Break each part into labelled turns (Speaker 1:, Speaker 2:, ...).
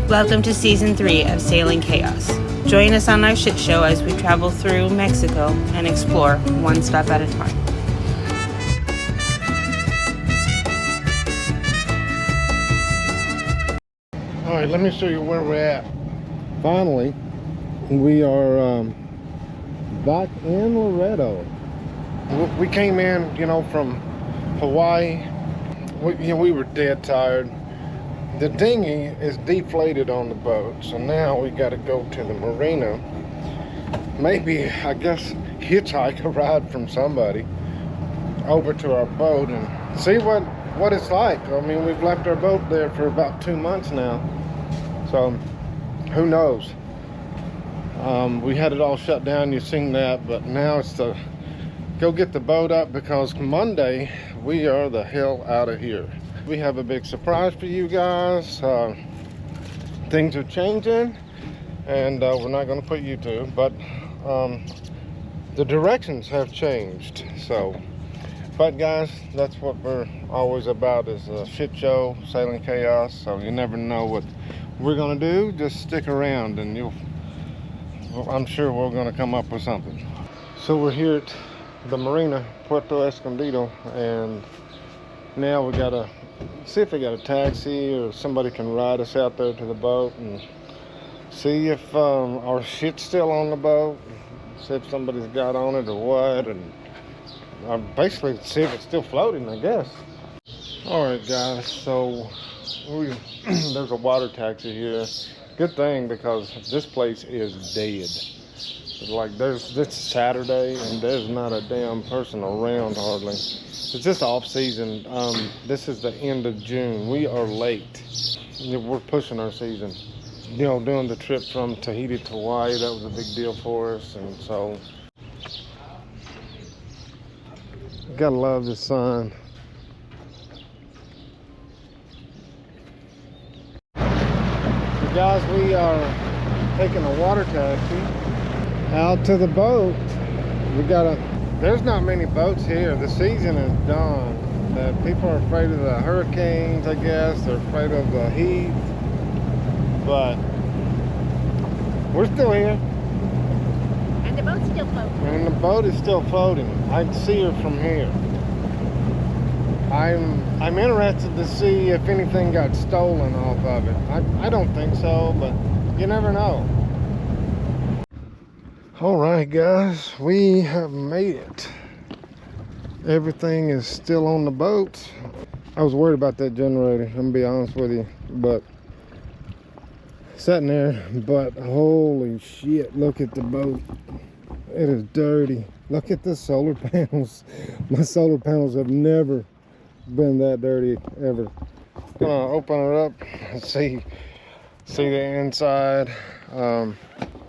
Speaker 1: Welcome to Season 3 of Sailing Chaos. Join us on our shit show as we travel through Mexico and explore one step at a time.
Speaker 2: Alright, let me show you where we're at. Finally, we are back in Loretto. We came in, from Hawaii. We were dead tired. The dinghy is deflated on the boat, so now we got to go to the marina. Maybe, I guess, hitchhike a ride from somebody over to our boat and see what it's like. I mean, we've left our boat there for about 2 months now, so who knows. We had it all shut down, you've seen that, but now it's to go get the boat up because Monday we are the hell out of here. We have a big surprise for you guys. Things are changing, and we're not going to put you to, but the directions have changed. So, but guys, that's what we're always about, is a shit show, sailing chaos. So you never know what we're going to do. Just stick around, and I'm sure we're going to come up with something. So we're here at the marina, Puerto Escandido, and now we gotta see if we got a taxi or somebody can ride us out there to the boat and see if our shit's still on the boat, see if somebody's got on it or what, and basically see if it's still floating, I guess. Alright guys, so there's a water taxi here. Good thing, because this place is dead. Like, it's Saturday and there's not a damn person around hardly. It's just off season. This is the end of June. We are late. We're pushing our season. Doing the trip from Tahiti to Hawaii, that was a big deal for us, and so gotta love the sun. So guys, we are taking a water taxi out to the boat. There's not many boats here. The season is done. People are afraid of the hurricanes, I guess. They're afraid of the heat. But we're still here.
Speaker 3: And the boat's still floating.
Speaker 2: And the boat is still floating. I can see her from here. I'm interested to see if anything got stolen off of it. I don't think so, but you never know. Alright guys, we have made it. Everything is still on the boat. I was worried about that generator, I'm gonna be honest with you, but sitting there, but holy shit, look at the boat. It is dirty. Look at the solar panels. My solar panels have never been that dirty ever. Gonna open it up and see the inside.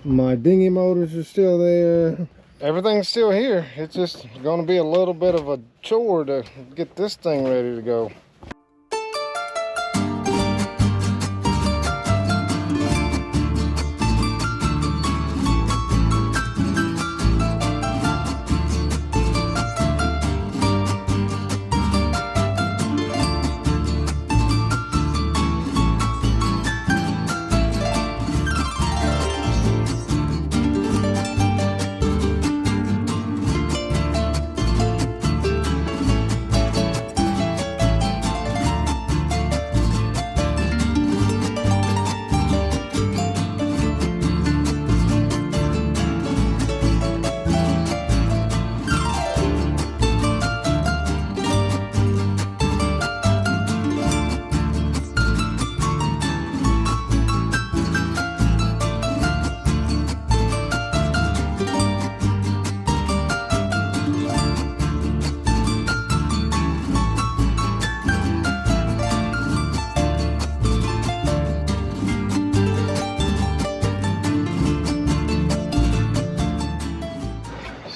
Speaker 2: My dinghy motors are still there. Everything's still here. It's just going to be a little bit of a chore to get this thing ready to go.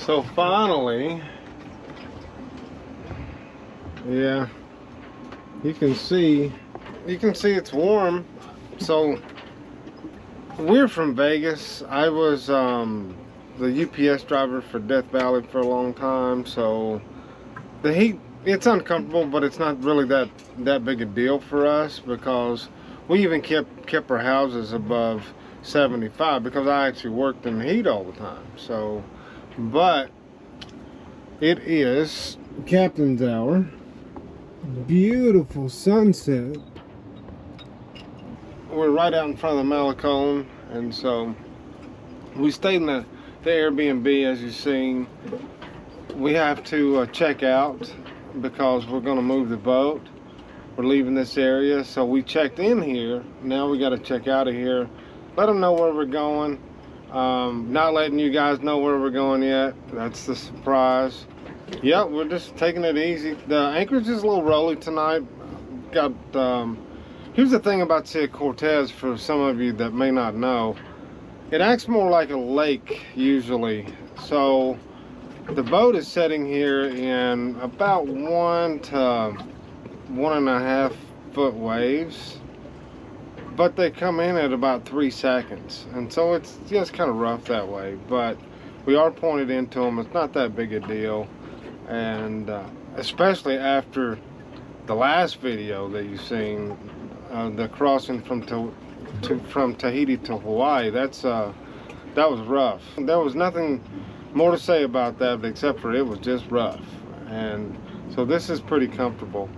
Speaker 2: So finally, yeah, you can see it's warm. So we're from Vegas. I was the UPS driver for Death Valley for a long time, so the heat, it's uncomfortable, but it's not really that big a deal for us because We even kept our houses above 75 because I actually worked in the heat all the time. So, but it is captain's hour. Beautiful sunset. We're right out in front of the Malecone, and so we stayed in the Airbnb, as you've seen. We have to check out because we're going to move the boat. We're leaving this area, so we checked in here. Now we got to check out of here. Let them know where we're going. Not letting you guys know where we're going yet. That's the surprise. Yeah, we're just taking it easy. The anchorage is a little rolly tonight. Got here's the thing about Sea of Cortez, for some of you that may not know. It acts more like a lake usually. So the boat is sitting here in about 1 to 1.5 foot waves, but they come in at about 3 seconds, and so it's just kind of rough that way. But we are pointed into them. It's not that big a deal, and especially after the last video that you've seen, the crossing from Tahiti to Hawaii. That was rough. There was nothing more to say about that except for it was just rough, and so this is pretty comfortable.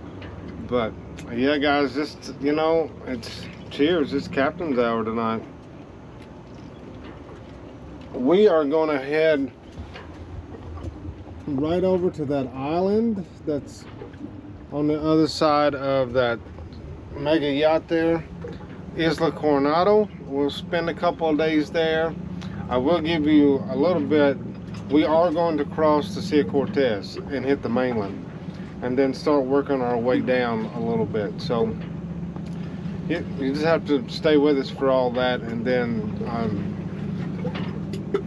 Speaker 2: But yeah, guys, just, you know, it's cheers. It's captain's hour tonight. We are going to head right over to that island that's on the other side of that mega yacht there, Isla Coronado. We'll spend a couple of days there. I will give you a little bit. We are going to cross the Sea of Cortez and hit the mainland, and then start working our way down a little bit. So you just have to stay with us for all that, and then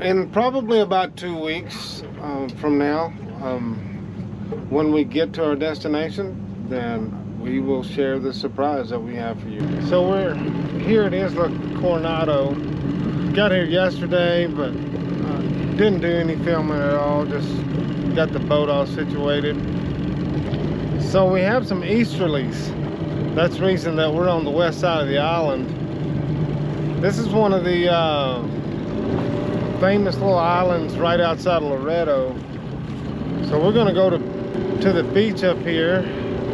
Speaker 2: in probably about 2 weeks from now, when we get to our destination, then we will share the surprise that we have for you. So we're here at Isla Coronado. Got here yesterday, but didn't do any filming at all, just got the boat all situated. So we have some easterlies. That's the reason that we're on the west side of the island. This is one of the famous little islands right outside of Loreto. So we're gonna go to the beach up here,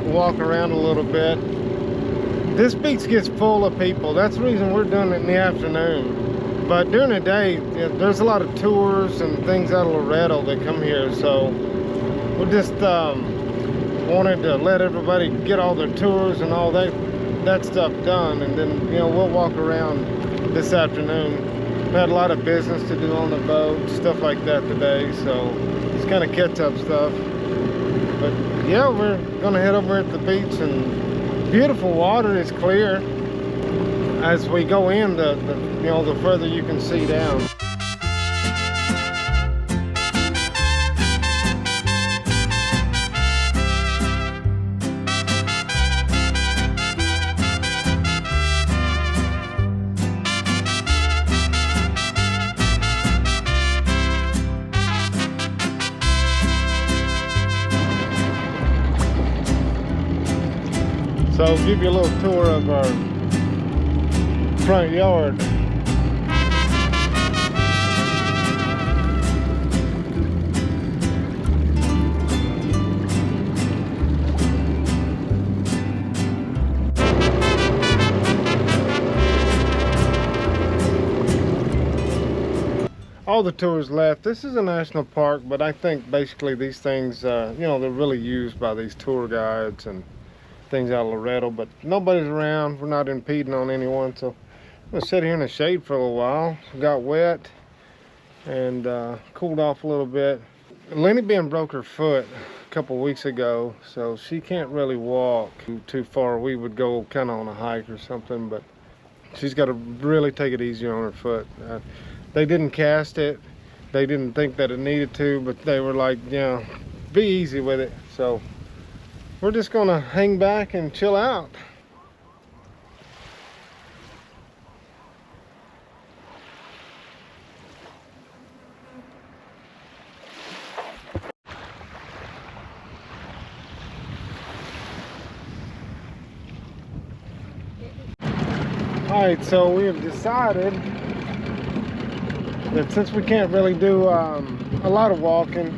Speaker 2: walk around a little bit. This beach gets full of people. That's the reason we're doing it in the afternoon. But during the day, there's a lot of tours and things out of Loreto that come here. So we just wanted to let everybody get all their tours and all that stuff done, and then, you know, we'll walk around this afternoon. We had a lot of business to do on the boat, stuff like that today, so it's kind of catch-up stuff. But yeah, we're gonna head over at the beach, and beautiful water is clear. As we go in, you know, the further you can see down. So I'll give you a little tour of our front yard. All the tours left. This is a national park, but I think basically these things, you know, they're really used by these tour guides and things out of Loreto, but nobody's around. We're not impeding on anyone, so I'm gonna sit here in the shade for a little while. Got wet and cooled off a little bit. Lenny Ben broke her foot a couple weeks ago, so she can't really walk too far. We would go kind of on a hike or something, but she's got to really take it easy on her foot. They didn't cast it. They didn't think that it needed to, but they were like, you know, be easy with it. So we're just gonna hang back and chill out. Alright, so we have decided that since we can't really do a lot of walking,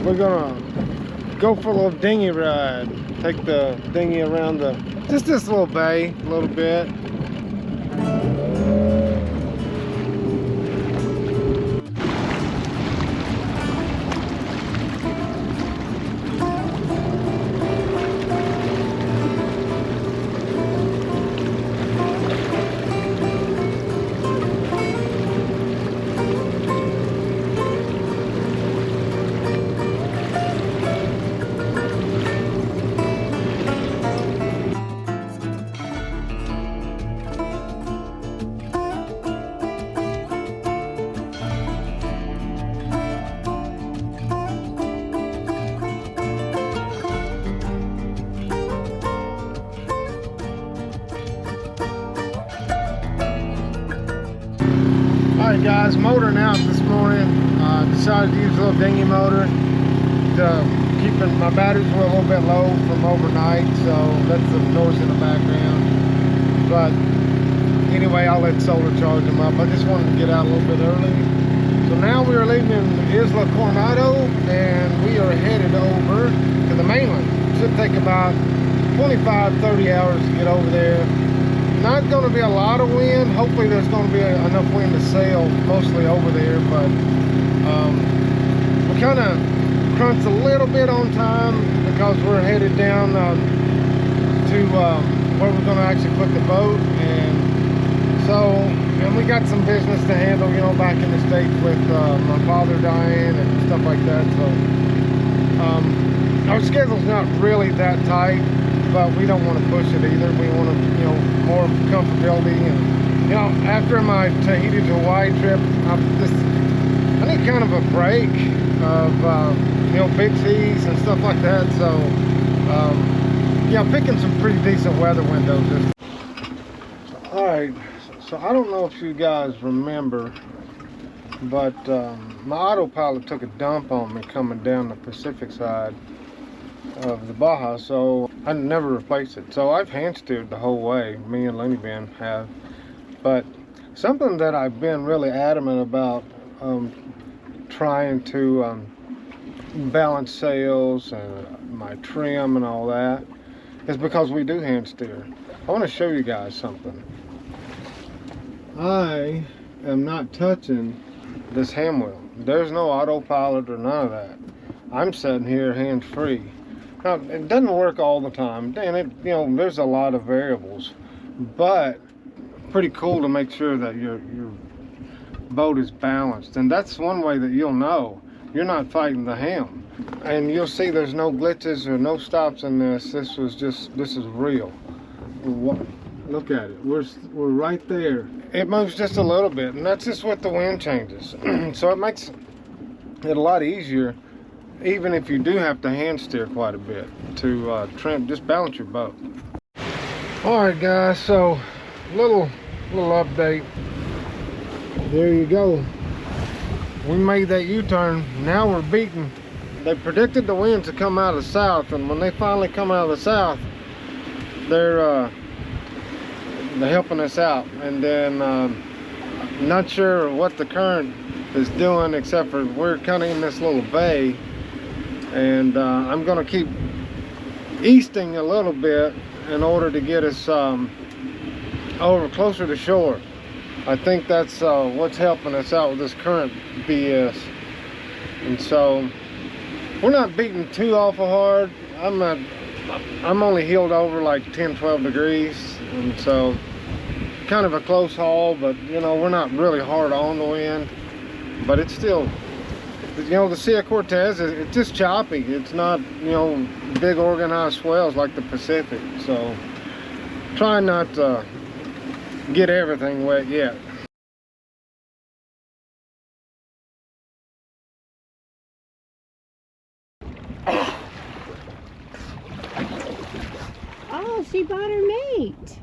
Speaker 2: we're gonna go for a little dinghy ride. Take the dinghy around just this little bay a little bit. Alright guys, motoring out this morning. Decided to use a little dinghy motor to keeping my batteries were a little bit low from overnight, so that's the noise in the background. But anyway, I'll let solar charge them up. I just wanted to get out a little bit early. So now we are leaving Isla Coronado and we are headed over to the mainland. It should take about 25-30 hours to get over there. Not going to be a lot of wind. Hopefully there's going to be enough wind to sail mostly over there, but we kind of crunched a little bit on time because we're headed down to where we're going to actually put the boat. And we got some business to handle, you know, back in the States with my father dying and stuff like that. So our schedule's not really that tight, but we don't want to push it either. We want to, you know, more comfortability. And you know, after my Tahiti to Hawaii trip, I need kind of a break of you know, big seas and stuff like that. So yeah, I'm picking some pretty decent weather windows. All right, so I don't know if you guys remember, but my autopilot took a dump on me coming down the Pacific side of the Baja, so I never replaced it. So I've hand steered the whole way, me and Lenny Ben have. But something that I've been really adamant about trying to balance sails and my trim and all that is because we do hand steer. I want to show you guys something. I am not touching this hand wheel. There's no autopilot or none of that. I'm sitting here hands free. Now, it doesn't work all the time, and it, you know, there's a lot of variables, but pretty cool to make sure that your boat is balanced. And that's one way that you'll know you're not fighting the helm. And you'll see there's no glitches or no stops in this. This is real. Look at it. We're right there. It moves just a little bit, and that's just with the wind changes. So it makes it a lot easier, even if you do have to hand steer quite a bit to trim, just balance your boat. All right, guys. So little update. There you go. We made that U-turn. Now we're beating. They predicted the winds to come out of the south, and when they finally come out of the south, they're helping us out. And then not sure what the current is doing, except for we're kind of in this little bay, and I'm going to keep easting a little bit in order to get us over closer to shore. I think that's what's helping us out with this current BS. And so we're not beating too awful hard. I'm only heeled over like 10-12 degrees, and so kind of a close haul, but you know, we're not really hard on the wind, but it's still, you know, the Sea of Cortez, it's just choppy. It's not, you know, big organized swells like the Pacific. So try not to get everything wet yet.
Speaker 3: Oh, she bought her mate.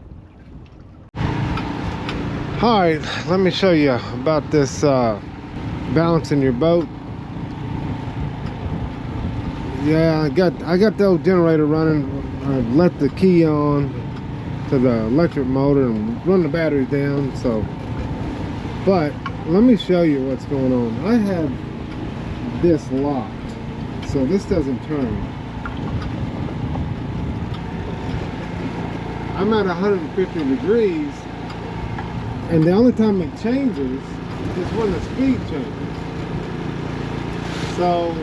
Speaker 2: All right, let me show you about this balancing your boat. Yeah, I got the old generator running. I let the key on, to the electric motor and run the batteries down. So, but let me show you what's going on. I have this locked, so this doesn't turn. I'm at 150 degrees, and the only time it changes is when the speed changes. So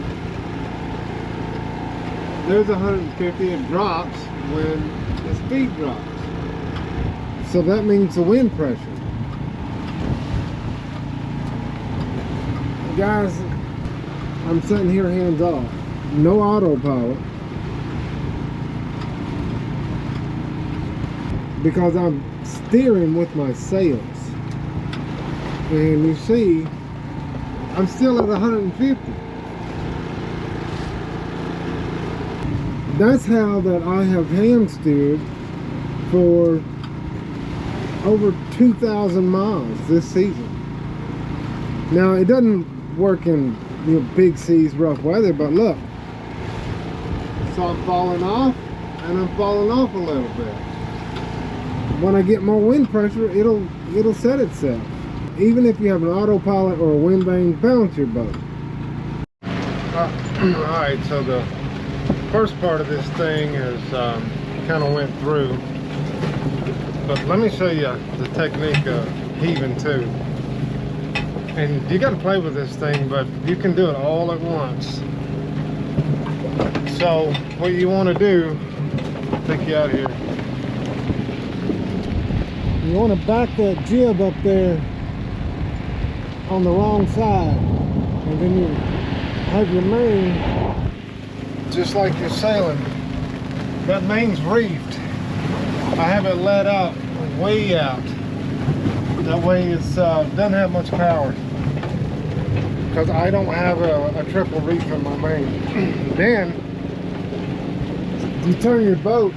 Speaker 2: there's 150, it drops when the speed drops. So that means the wind pressure. Guys, I'm sitting here hands off, no autopilot, because I'm steering with my sails. And you see, I'm still at 150. That's how that I have hand steered for over 2,000 miles this season. Now it doesn't work in big seas, rough weather, but look. So I'm falling off, and I'm falling off a little bit. When I get more wind pressure, it'll set itself. Even if you have an autopilot or a wind vane, balance your boat. Alright, so the first part of this thing is kind of went through, but let me show you the technique of heaving too. And you got to play with this thing, but you can do it all at once. So what you want to do, take you out here, you want to back that jib up there on the wrong side, and then you have your main just like you're sailing. That main's reefed. I have it let out, way out. That way it's doesn't have much power, because I don't have a triple reef in my main. Then you turn your boat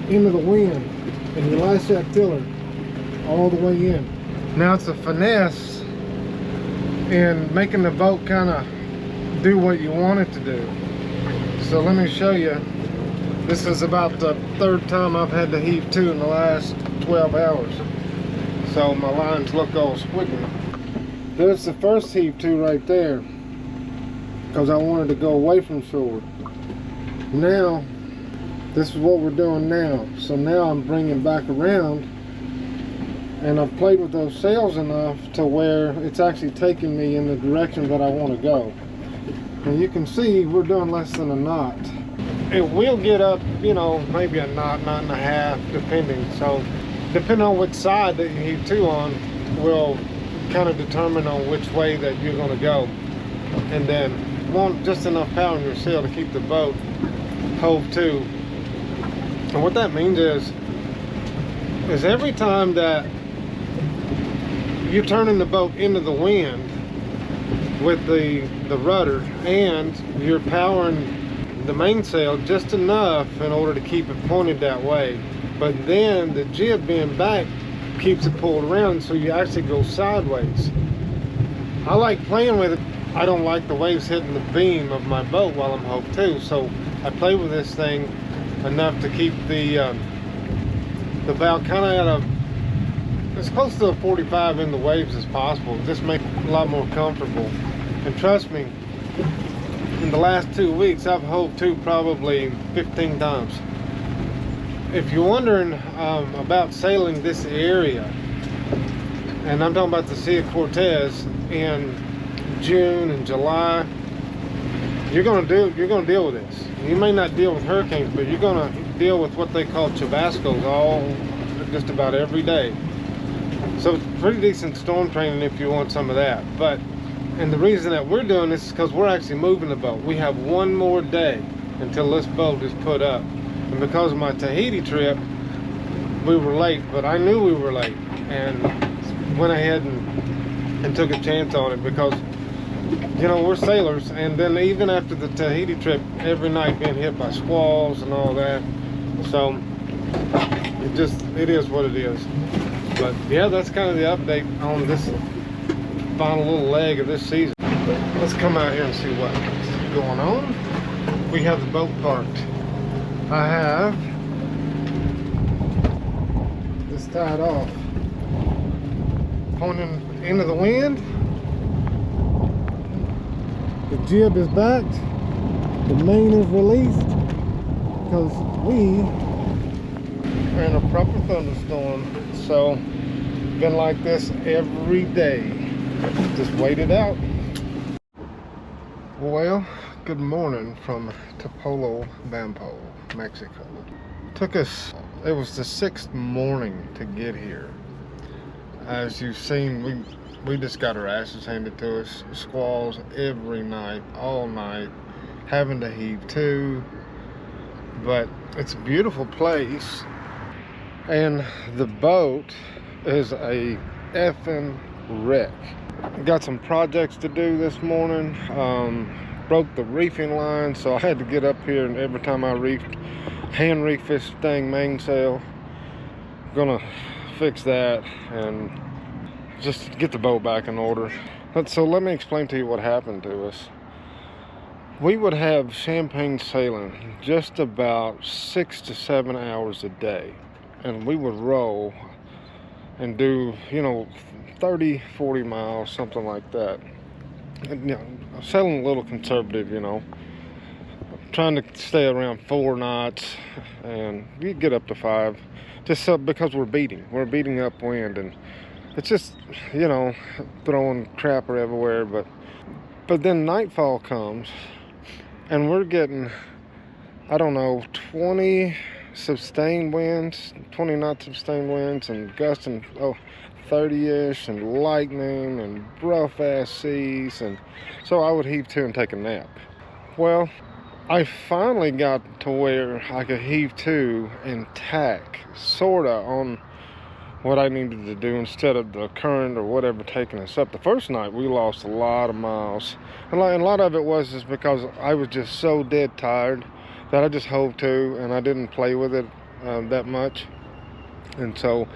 Speaker 2: into the wind and you lash that tiller all the way in. Now it's a finesse in making the boat kind of do what you want it to do. So let me show you. This is about the third time I've had to heave to in the last 12 hours. So my lines look all squiggly. There's the first heave to right there, because I wanted to go away from shore. Now, this is what we're doing now. So now I'm bringing back around, and I've played with those sails enough to where it's actually taking me in the direction that I want to go. And you can see we're doing less than a knot. It will get up, maybe a knot, knot and a half, depending. So depending on which side that you heave to on will kind of determine on which way that you're going to go. And then want just enough power in your sail to keep the boat hove to. And what that means is every time that you're turning the boat into the wind with the rudder, and you're powering the mainsail just enough in order to keep it pointed that way, but then the jib being back keeps it pulled around, so you actually go sideways. I like playing with it. I don't like the waves hitting the beam of my boat while I'm hove to, so I play with this thing enough to keep the bow kind of at as close to a 45 in the waves as possible. Just make it a lot more comfortable. And trust me, in the last 2 weeks I've hove to probably 15 times. If you're wondering about sailing this area, and I'm talking about the Sea of Cortez in June and July, you're gonna deal with this. You may not deal with hurricanes, but you're gonna deal with what they call chubascos just about every day. So it's pretty decent storm training if you want some of that. And the reason that we're doing this is because we're actually moving the boat. We have one more day until this boat is put up. And because of my Tahiti trip, we were late, but I knew we were late and went ahead and took a chance on it, because we're sailors. And then even after the Tahiti trip, every night being hit by squalls and all that. So it is what it is. But yeah, that's kind of the update on this final little leg of this season. Let's come out here and see what's going on. We have the boat parked. I have this tied off. Pointing into the wind. The jib is backed. The main is released because we are in a proper thunderstorm. So, been like this every day. Just wait it out. Well, good morning from Topolo, Bampo, Mexico. Took us, it was the 6th morning to get here. As you've seen, we just got our asses handed to us. Squalls every night, all night, having to heave to. But it's a beautiful place. And the boat is a effing wreck. Got some projects to do this morning. Broke the reefing line, so I had to get up here, and every time I reefed, hand reef this dang mainsail. Gonna fix that and just get the boat back in order. So let me explain to you what happened to us. We would have champagne sailing just about 6 to 7 hours a day, and we would roll and do, 30, 40 miles, something like that. And, sailing a little conservative, trying to stay around 4 knots, and you get up to 5, just because we're beating upwind, and it's just, throwing crap everywhere. But then nightfall comes, and we're getting, 20 sustained winds, 20 knot sustained winds, and gusting 30-ish, and lightning, and rough ass seas. And so I would heave to and take a nap. Well, I finally got to where I could heave to and tack sorta on what I needed to do instead of the current or whatever taking us up. The first night we lost a lot of miles, and a lot of it was just because I was just so dead tired that I just hove to and I didn't play with it that much. And so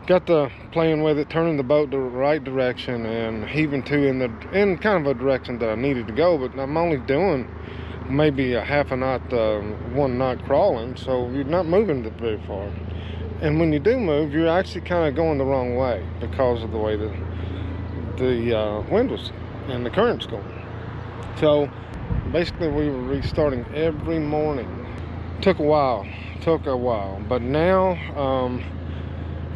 Speaker 2: got to playing with it, turning the boat the right direction and heaving to in kind of a direction that I needed to go. But I'm only doing maybe a half a knot, 1 knot crawling, so you're not moving very far. And when you do move, you're actually kind of going the wrong way because of the way the wind was and the current's going. So basically we were restarting every morning. Took a while, but now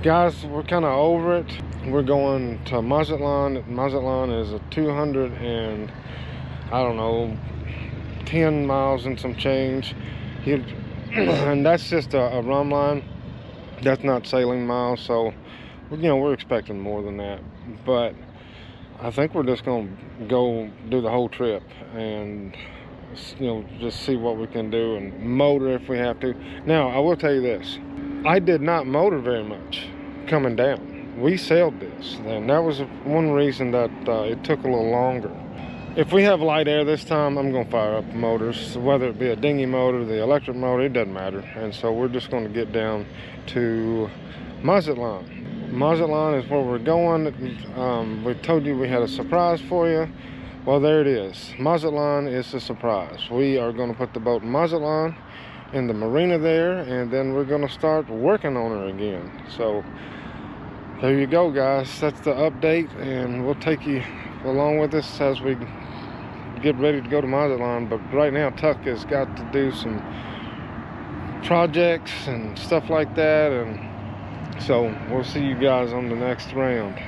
Speaker 2: guys, we're kind of over it. We're going to Mazatlan. Mazatlan is a 200 and 10 miles and some change. And that's just a rum line. That's not sailing miles, so we're expecting more than that. But I think we're just gonna go do the whole trip and just see what we can do and motor if we have to. Now, I will tell you this. I did not motor very much coming down. We sailed this, and that was one reason that it took a little longer. If we have light air this time, I'm going to fire up the motors, whether it be a dinghy motor, the electric motor, it doesn't matter. And so we're just going to get down to Mazatlan. Mazatlan is where we're going. We told you we had a surprise for you. Well, there it is. Mazatlan is the surprise. We are going to put the boat in Mazatlan, in the marina there, and then we're going to start working on her again. So there you go, guys. That's the update, and we'll take you along with us as we get ready to go to Mazatlan. But right now Tuck has got to do some projects and stuff like that, and so we'll see you guys on the next round.